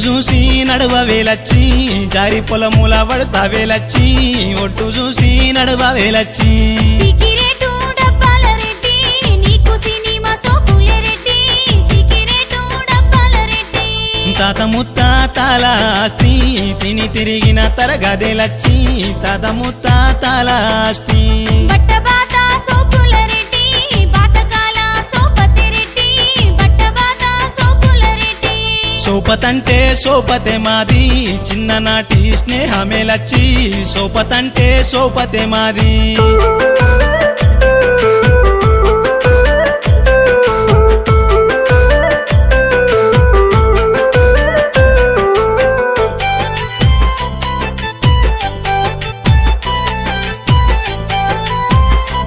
చూసి నడువవేలచ్చి జారి పొలముల పడతావేలచ్చి ఒట్టు చూసి నడువవేలచ్చి సికిరేటు డబ్బాల రెడ్డి నీకు సినిమా సోపుల రెడ్డి సికిరేటు డబ్బాల రెడ్డి తాత ముత్తాతల ఆస్తి తిని తిరిగిన తరగదేలచ్చి తాత ముత్తాతల ఆస్తి బట్టబాత సోపుల రెడ్డి బాతకాల సోపతి రెడ్డి బట్టబాత సోపుల రెడ్డి సోపతంటే సోపతే మాది చిన్ననాటి స్నేహమేలచ్చి సోపతంటే సోపతే మాది